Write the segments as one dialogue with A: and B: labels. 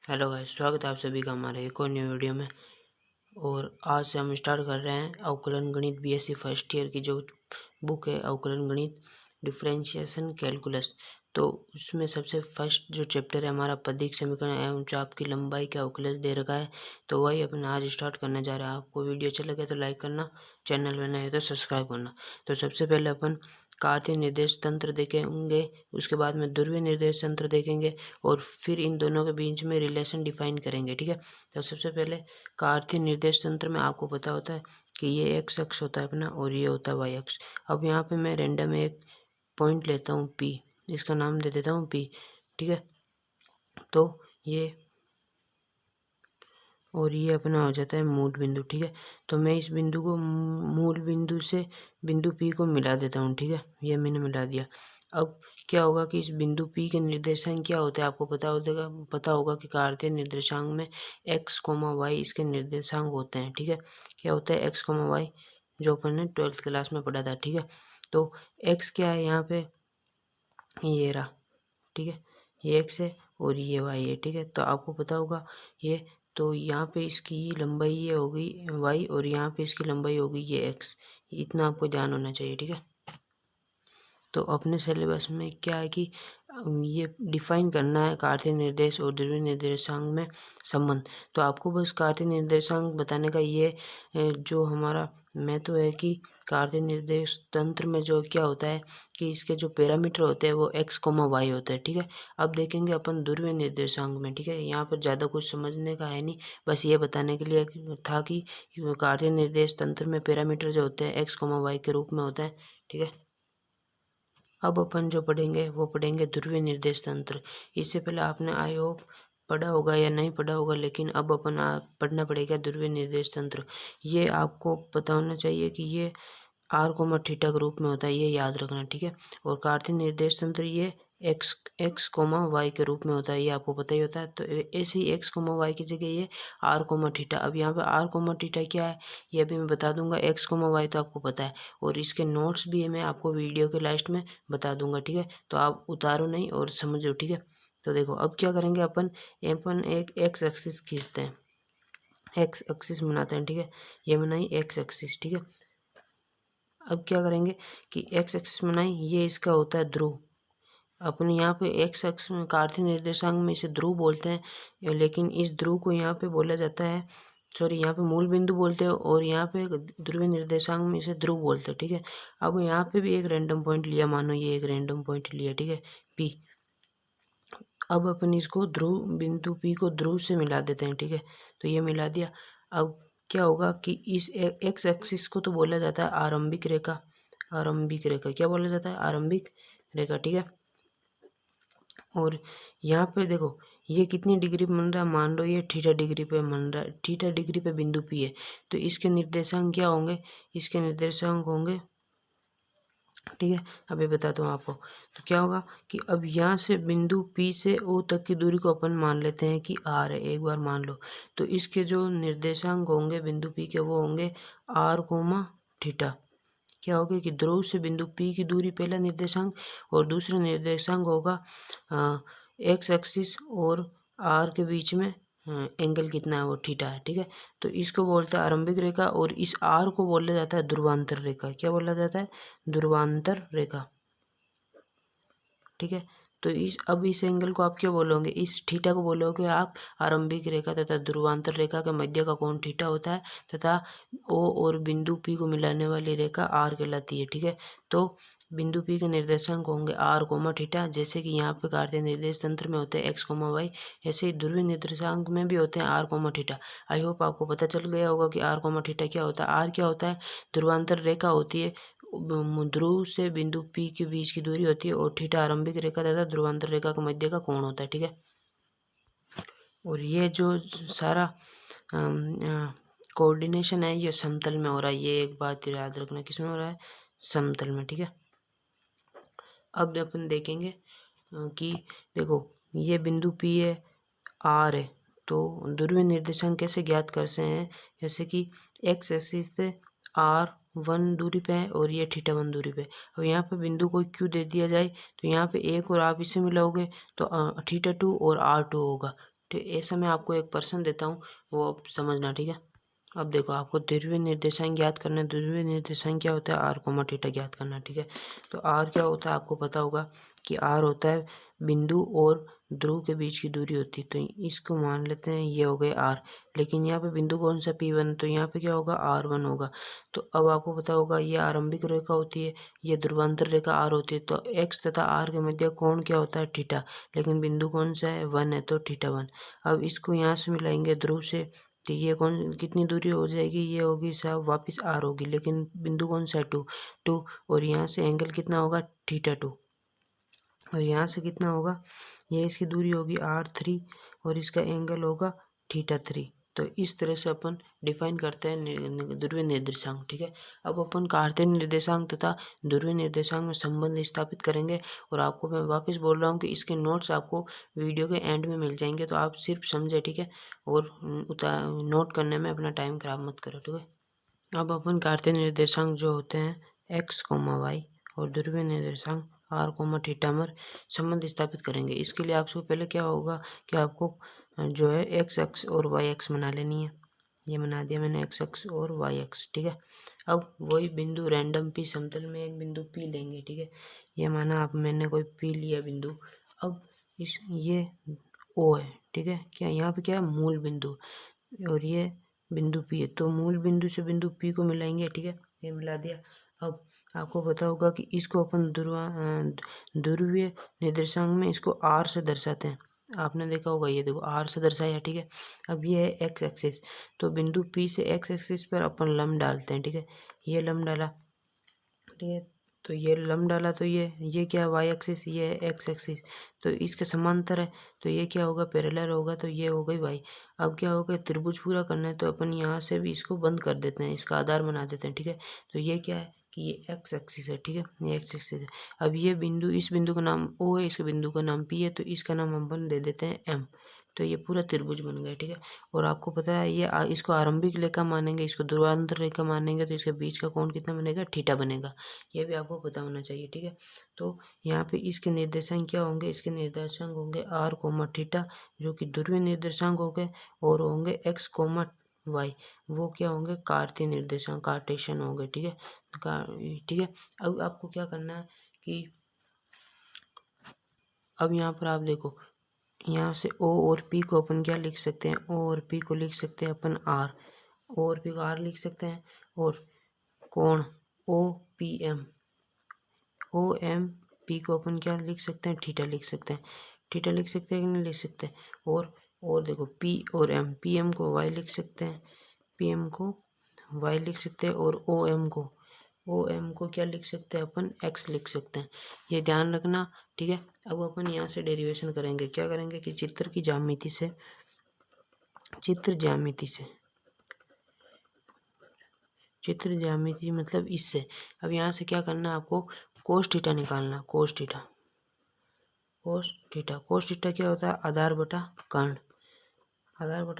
A: Hello guys, स्वागत है आप सभी का हमारे एक और न्यू वीडियो में। और आज से हम स्टार्ट कर रहे हैं अवकलन गणित बीएससी फर्स्ट ईयर की जो बुक है अवकलन गणित डिफरेंशिएशन कैलकुलस। तो उसमें सबसे फर्स्ट जो चैप्टर है हमारा पदिक समीकरण एवं चाप की लंबाई का अवकलज दे रखा है। तो वही अपन आज स्टार्ट करने जा रहे हैं। आपको वीडियो अच्छा लगे तो लाइक करना, चैनल में नए हो तो सब्सक्राइब करना। तो सबसे पहले अपन कार्तीय निर्देश तंत्र देखेंगे, उसके बाद में ध्रुवीय निर्देश तंत्र देखेंगे और फिर इन दोनों के बीच में रिलेशन डिफाइन करेंगे। ठीक है। तो सबसे पहले कार्तीय निर्देश तंत्र में आपको पता होता है कि ये एक्स अक्ष होता है अपना और ये होता है वाई अक्ष। अब यहाँ पे मैं रेंडम एक पॉइंट लेता हूँ पी, इसका नाम दे देता हूँ पी। ठीक है। तो ये और ये अपना हो जाता है मूल बिंदु। ठीक है। तो मैं इस बिंदु को मूल बिंदु से बिंदु पी को मिला देता हूँ। ठीक है, ये मैंने मिला दिया। अब क्या होगा कि इस बिंदु पी के निर्देशांक क्या होते हैं आपको पता होगा कि कार्तीय निर्देशांक में एक्स कोमा वाई इसके निर्देशांक होते हैं। ठीक है। क्या होता है एक्स कोमा वाई, जो अपन ने 12th क्लास में पढ़ा था। ठीक है। तो एक्स क्या है यहाँ पे, ये रहा। ठीक है, ये एक्स है और ये वाई है। ठीक है। तो आपको पता होगा ये, तो यहाँ पे इसकी लंबाई ये होगी वाई और यहाँ पे इसकी लंबाई होगी ये एक्स। इतना आपको ध्यान होना चाहिए। ठीक है। तो अपने सिलेबस में क्या है कि ये डिफाइन करना है कार्तीय निर्देश और ध्रुवीय निर्देशांक में संबंध। तो आपको बस कार्तीय निर्देशांक बताने का ये जो हमारा महत्व है कि कार्तीय निर्देश तंत्र में जो क्या होता है कि इसके जो पैरामीटर होते हैं वो एक्स कोमा वाई होते हैं। ठीक है। अब देखेंगे अपन ध्रुवीय निर्देशांक में। ठीक है, यहाँ पर ज़्यादा कुछ समझने का है नहीं, बस ये बताने के लिए था कि कार्तीय निर्देश तंत्र में पैरामीटर जो होते हैं एक्स कोमा वाई के रूप में होता है। ठीक है। अब अपन जो पढ़ेंगे वो पढ़ेंगे ध्रुवीय निर्देश तंत्र। इससे पहले आपने आई होप पढ़ा होगा या नहीं पढ़ा होगा, लेकिन अब अपन पढ़ना पड़ेगा ध्रुवीय निर्देश तंत्र। ये आपको पता होना चाहिए कि ये आर कोमा थीटा के रूप में होता है, ये याद रखना। ठीक है। और कार्तीय निर्देश तंत्र ये एक्स एक्स कोमा वाई के रूप में होता है, ये आपको पता ही होता है। तो ऐसे ही एक्स कोमा वाई की जगह ये आर कोमा थीटा। अब यहाँ पे आर कोमा थीटा क्या है ये अभी मैं बता दूंगा। एक्स कोमा वाई तो आपको पता है और इसके नोट्स भी मैं आपको वीडियो के लास्ट में बता दूंगा। ठीक है। तो आप उतारो नहीं और समझो। ठीक है। तो देखो अब क्या करेंगे अपन एक एक्स एक्सिस खींचते हैं, एक्स एक्सिस बनाते हैं। ठीक है, ये बनाई एक्स एक्सिस। ठीक है। अब क्या करेंगे कि एक्स एक्सिस बनाई, ये इसका होता है ध्रुव। अपन यहाँ पे एक्स अक्ष में कार्तीय निर्देशांक में इसे ध्रुव बोलते हैं, लेकिन इस ध्रुव को यहाँ पे बोला जाता है, सॉरी यहाँ पे मूल बिंदु बोलते हैं और यहाँ पे ध्रुवीय निर्देशांक में इसे ध्रुव बोलते हैं। ठीक है। अब यहाँ पे भी एक रैंडम पॉइंट लिया, मानो ये एक रैंडम पॉइंट लिया। ठीक है, पी। अब अपन इसको ध्रुव बिंदु पी को ध्रुव से मिला देते हैं। ठीक है। तो ये मिला दिया। अब क्या होगा कि इस एक्स एक्सिस को तो बोला जाता है आरंभिक रेखा। आरंभिक रेखा क्या बोला जाता है, आरंभिक रेखा। ठीक है। और यहाँ पे देखो ये कितनी डिग्री पे बन रहा है, मान लो ये थीटा डिग्री पे बन रहा है, थीटा डिग्री पे बिंदु पी है। तो इसके निर्देशांक क्या होंगे, इसके निर्देशांक होंगे, ठीक है, अभी बताता हूँ आपको। तो क्या होगा कि अब यहाँ से बिंदु पी से ओ तक की दूरी को अपन मान लेते हैं कि आर है, एक बार मान लो। तो इसके जो निर्देशांक होंगे बिंदु पी के वो होंगे आर कोमा थीटा। क्या होगा कि ध्रुव से बिंदु पी की दूरी पहला निर्देशांक और दूसरा निर्देशांक होगा एक्स एक्सिस और आर के बीच में एंगल कितना है वो थीटा है। ठीक है। तो इसको बोलता है आरंभिक रेखा और इस आर को बोला जाता है ध्रुवांतर रेखा। क्या बोला जाता है, ध्रुवांतर रेखा। ठीक है। तो अब इस एंगल को आप क्या बोलोगे, इस थीटा को बोलोगे आप आरंभिक रेखा तथा ध्रुवांतर रेखा के मध्य का कोण थीटा होता है तथा ओ और बिंदु पी को मिलाने वाली रेखा आर कहलाती है। ठीक है। तो बिंदु पी के निर्देशांक होंगे आर कोमा थीटा, जैसे कि यहाँ पे कार्तीय निर्देश तंत्र में होते हैं एक्स कोमा वाई, ऐसे ही ध्रुवीय निर्देशांक में भी होते हैं R comma theta. I hope आपको पता चल गया होगा कि आर कोमा थीटा क्या होता है। आर क्या होता है, ध्रुवांतर रेखा होती है, ध्रुव से बिंदु पी के बीच की दूरी होती है और थीटा आरंभिक रेखा तथा ध्रुवांतर रेखा के मध्य का कोण होता है। ठीक है। और ये जो सारा कोऑर्डिनेशन है ये समतल में हो रहा है, ये एक बात याद रखना, किसमें हो रहा है, समतल में। ठीक है। अब अपन देखेंगे कि देखो ये बिंदु पी है, आर है, तो ध्रुवीय निर्देशांक कैसे ज्ञात करते हैं, जैसे कि एक्स एक्सिस से आर 1 दूरी पे है और ये थीटा 1 दूरी पे। अब यहाँ पे बिंदु को क्यू दे दिया जाए तो यहाँ पे एक और आप इसे मिलाओगे तो थीटा 2 और आर 2 होगा। ठीक, ऐसा मैं आपको एक पर्सन देता हूँ, वो आप समझना, ठीक है। अब देखो, आपको ध्रुवीय निर्देशांक ज्ञात करना है। ध्रुवीय निर्देशांक क्या होता है? आर कोमा थीटा ज्ञात करना, ठीक है। तो आर क्या होता है आपको पता होगा कि आर होता है बिंदु और ध्रुव के बीच की दूरी होती है। तो इसको मान लेते हैं ये हो गए आर, लेकिन यहाँ पे बिंदु कौन सा P1, तो यहाँ पे क्या होगा R1 होगा। तो अब आपको पता होगा ये आरंभिक रेखा होती है, ये ध्रुवांतर रेखा आर होती है। तो एक्स तथा आर के मध्य कोण क्या होता है? थीटा। लेकिन बिंदु कौन सा है? 1 है, तो θ1। अब इसको यहाँ से मिलाएंगे ध्रुव से, तो ये कौन कितनी दूरी हो जाएगी? ये होगी साहब वापस आर होगी, लेकिन बिंदु कौन सा है? 2। और यहाँ से एंगल कितना होगा? θ2। और यहाँ से कितना होगा? ये इसकी दूरी होगी R3 और इसका एंगल होगा θ3। तो इस तरह से अपन डिफाइन करते हैं ध्रुवीय निर्देशांक, ठीक है। अब अपन कार्तीय निर्देशांक तथा ध्रुवीय निर्देशांक में संबंध स्थापित करेंगे। और आपको मैं वापस बोल रहा हूँ कि इसके नोट्स आपको वीडियो के एंड में मिल जाएंगे, तो आप सिर्फ समझे, ठीक है। और नोट करने में अपना टाइम खराब मत करो, ठीक है। अब अपन कार्तीय निर्देशांक जो होते हैं x, y और ध्रुवीय निर्देशांक आर कोमा थीटा में संबंध स्थापित करेंगे। इसके लिए आपसे पहले क्या होगा कि आपको जो है एक्स एक्स और वाई एक्स बना लेनी है। ये बना दिया मैंने एक्स एक्स और वाई एक्स, ठीक है। अब वही बिंदु रैंडम पी समतल में एक बिंदु पी लेंगे, ठीक है। ये माना आप मैंने कोई पी लिया बिंदु। अब इस ये ओ है, ठीक है। क्या यहाँ पे क्या है? मूल बिंदु। और ये बिंदु पी है, तो मूल बिंदु से बिंदु पी को मिलाएंगे, ठीक है। ये मिला दिया। अब आपको पता होगा कि इसको अपन ध्रुवीय निर्देशांक में इसको आर से दर्शाते हैं। आपने देखा होगा, ये देखो आर से दर्शाया, ठीक है। अब ये है एक्स एक्सिस, तो बिंदु पी से एक्स एक्सिस पर अपन लंब डालते हैं, ठीक है। ये लंब डाला, ठीक है। तो ये लंब डाला, तो ये क्या है? वाई एक्सिस, ये है एक्स एक्सिस। तो इसके समांतर है, तो ये क्या होगा? पैरेलल होगा, तो ये हो गई वाई। अब क्या होगा? त्रिभुज पूरा करना है, तो अपन यहाँ से भी इसको बंद कर देते हैं, इसका आधार बना देते हैं, ठीक है। तो ये क्या है कि ये एक्स एक्सिस है, ठीक है। ये एक्स एक्सिस है। अब ये बिंदु, इस बिंदु का नाम ओ है, इसके बिंदु का नाम पी है, तो इसका नाम अपन दे देते हैं एम। तो ये पूरा त्रिभुज बन गया, ठीक है। और आपको पता है ये इसको आरंभिक रेखा मानेंगे, इसको ध्रुवांतर रेखा मानेंगे, तो इसके बीच का कोण कितना बनेगा? थीटा बनेगा। ये भी आपको पता होना चाहिए, ठीक है। तो यहाँ पे इसके निर्देशांक क्या होंगे? इसके निर्देशांक होंगे आर कोमा थीटा, जो कि ध्रुवीय निर्देशांक हो गए, और होंगे एक्स कोमा वाई, वो क्या होंगे? कार्तीय निर्देशांक, कार्टेशियन होंगे, ठीक है। ठीक है। अब आपको क्या करना है कि अब यहाँ पर आप देखो, यहाँ से O और P को अपन क्या लिख सकते हैं? O और P को लिख सकते हैं अपन R, O और P को R लिख सकते हैं। और कोण OPM, OMP को अपन क्या लिख सकते हैं? थीटा लिख सकते हैं। थीटा लिख सकते हैं कि नहीं लिख सकते? और देखो P और M, PM को Y लिख सकते हैं, PM को Y लिख सकते हैं। और OM को क्या लिख सकते हैं अपन? X लिख सकते हैं। ये ध्यान रखना, ठीक है। अब अपन यहाँ से डेरिवेशन करेंगे। क्या करेंगे कि चित्र ज्यामिति मतलब इससे। अब यहाँ से क्या करना है आपको? कोस थीटा निकालना। कोस थीटा क्या होता है? आधार बटा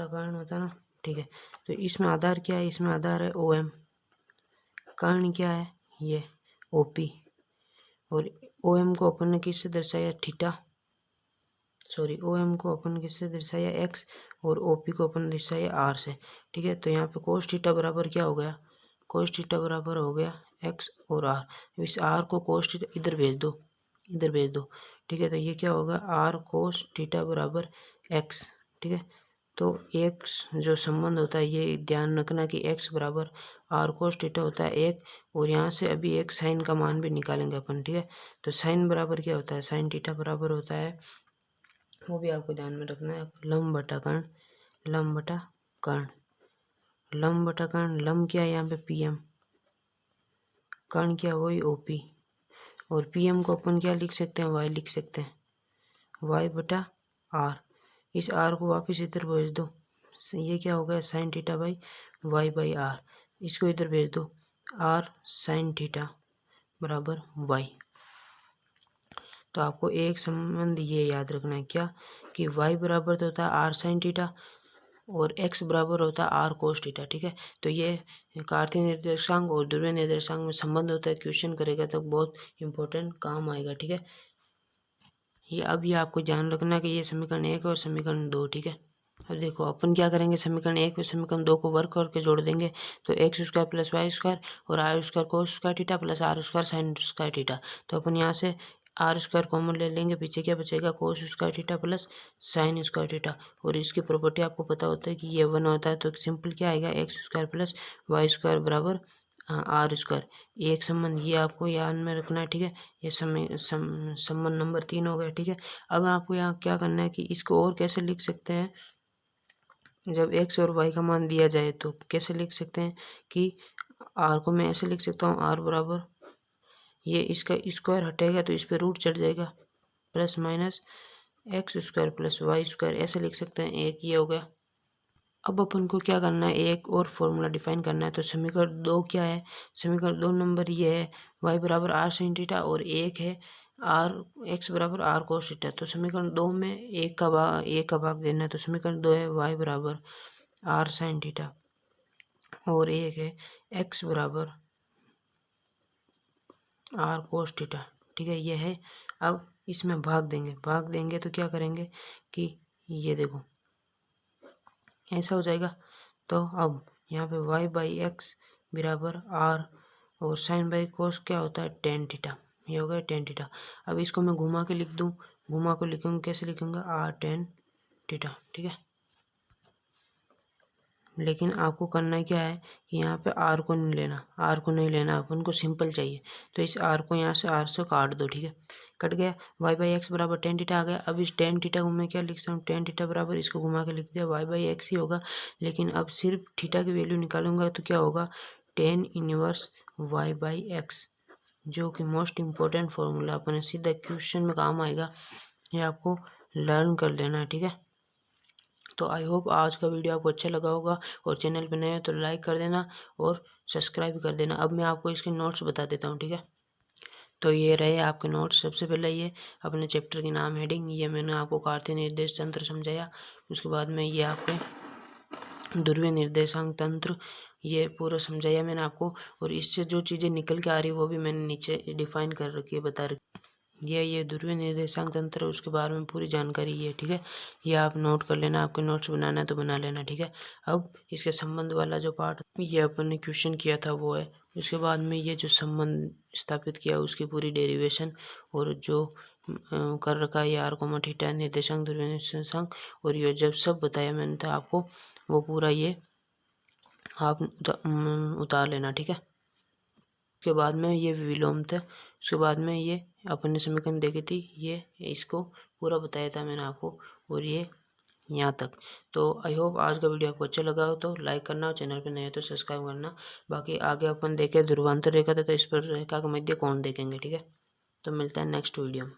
A: कर्ण होता है ना, ठीक है। तो इसमें आधार क्या है? इसमें आधार है OM, कर्ण क्या है? ये OP। और OM को अपन ने किससे दर्शाया? थीटा। OM को अपन किससे दर्शाया? X। और OP को अपन दर्शाया R से, ठीक है। तो यहाँ पे कोस थीटा बराबर क्या हो गया? कोस थीटा बराबर हो गया X और R। इस R को कोस थीटा इधर भेज दो, ठीक है। तो ये क्या होगा? R कोस थीटा बराबर X, ठीक है। तो X जो संबंध होता है, ये ध्यान रखना कि X बराबर R कोस थीटा होता है 1। और यहाँ से अभी एक साइन का मान भी निकालेंगे अपन, ठीक है। तो साइन बराबर क्या होता है? साइन थीटा बराबर होता है, वो भी आपको ध्यान में रखना है, लंब बटा कर्ण। लंब क्या है यहाँ पे? PM। कर्ण क्या? वही OP। और PM को अपन क्या लिख सकते हैं? Y लिख सकते हैं, Y बटा R। इस R को वापस इधर भेज दो, ये क्या हो गया? Sine theta by Y by R। इसको इधर भेज दो, R साइन थीटा बराबर Y। तो आपको एक संबंध ये याद रखना है, क्या कि y बराबर तो होता है R साइन थीटा और x बराबर होता है R कोस थीटा, ठीक है। तो ये कार्तीय निर्देशांक और ध्रुवीय निर्देशांक में संबंध होता है। क्वेश्चन करेगा तो बहुत इंपॉर्टेंट काम आएगा, ठीक है। अब ये आपको ध्यान रखना कि ये समीकरण 1 और समीकरण 2, ठीक है। अब देखो अपन क्या करेंगे, समीकरण 1 व समीकरण 2 को वर्क करके जोड़ देंगे, तो X square plus Y square और R square cos square theta plus R square sine square theta. तो अपन यहाँ से आर स्क्वायर कॉमन ले लेंगे, पीछे क्या बचेगा, कोस square theta plus sign square theta. और इसकी प्रॉपर्टी आपको पता होता है कि ये 1 होता है, तो सिंपल क्या आएगा, X square plus Y square बराबर आर स्क्वायर। ये एक संबंध ये आपको याद में रखना है, ठीक है। ये संबंध नंबर 3 हो गया, ठीक है। अब आपको यहाँ क्या करना है कि इसको और कैसे लिख सकते हैं, जब x और y का मान दिया जाए तो कैसे लिख सकते हैं कि r को मैं ऐसे लिख सकता हूँ, r बराबर ये इसका स्क्वायर हटेगा तो इस पर रूट चढ़ जाएगा, plus minus X square plus Y square, ऐसे लिख सकते हैं। एक ये हो गया। अब अपन को क्या करना है, एक और फॉर्मूला डिफाइन करना है। तो समीकरण 2 क्या है, समीकरण 2 नंबर ये है, y बराबर आर साइन थीटा और एक है आर एक्स बराबर आर कोस थीटा। तो समीकरण 2 में एक का भाग देना है, तो समीकरण 2 है y बराबर आर साइन थीटा और एक है एक्स बराबर आर कोस थीटा, ठीक है, ये है। अब इसमें भाग देंगे तो क्या करेंगे कि ये देखो ऐसा हो जाएगा। तो अब यहाँ पे y बाई एक्स बराबर आर और साइन बाई कोस क्या होता है, टेन थीटा। ये हो गया टेन थीटा। अब इसको मैं घुमा के लिख दूँ, घुमा को लिखूँगा, कैसे लिखूँगा, आर टेन थीटा, ठीक है। लेकिन आपको करना क्या है कि यहाँ पे आर को नहीं लेना, अपन को सिंपल चाहिए। तो इस आर को यहाँ से आर से काट दो, ठीक है, कट गया। वाई बाई एक्स बराबर टेन थीटा आ गया। अब इस टेन थीटा को मैं क्या लिख सकता हूँ, टेन थीटा बराबर इसको घुमा के लिख दिया वाई बाई एक्स ही होगा। लेकिन अब सिर्फ थीटा की वैल्यू निकालूंगा तो क्या होगा, tan inverse Y by X, जो कि मोस्ट इम्पोर्टेंट फॉर्मूला अपने सीधा क्वेश्चन में काम आएगा। ये आपको लर्न कर लेना है, ठीक है। तो आई होप आज का वीडियो आपको अच्छा लगा होगा, और चैनल पे नए हो तो लाइक कर देना और सब्सक्राइब कर देना। अब मैं आपको इसके नोट्स बता देता हूँ, ठीक है। तो ये रहे आपके नोट्स। सबसे पहले ये अपने चैप्टर के नाम हेडिंग, ये मैंने आपको कार्तीय निर्देश तंत्र समझाया। उसके बाद में ये आपके ध्रुवीय निर्देशांक तंत्र ये पूरा समझाया मैंने आपको, और इससे जो चीज़ें निकल के आ रही है वो भी मैंने नीचे डिफाइन कर रखी है, बता रखी। ये ध्रुवीय निर्देशांक तंत्र, उसके बारे में पूरी जानकारी है, ठीक है। ये आप नोट कर लेना, आपके नोट्स बनाना है तो बना लेना, ठीक है। अब इसके संबंध वाला जो पार्ट ये अपन ने क्वेश्चन किया था वो है। उसके बाद में ये जो संबंध स्थापित किया उसकी पूरी डेरिवेशन, और जो कर रखा है ये आर कोमा थीटा निर्देशांक ध्रुवीय निर्देशांक, और ये जब सब बताया मैंने था आपको, वो पूरा ये आप उतार लेना, ठीक है। उसके बाद में ये विलोम था, उसके बाद में ये अपन ने समीकरण देखी थी, ये इसको पूरा बताया था मैंने आपको, और ये यहाँ तक। तो आई होप आज का वीडियो आपको अच्छा लगा हो तो लाइक करना, और चैनल पे नए हो तो सब्सक्राइब करना। बाकी आगे अपन देखे ध्रुवांतर रेखा था, तो इस पर रेखा का मध्य कोण देखेंगे, ठीक है। तो मिलता है नेक्स्ट वीडियो में।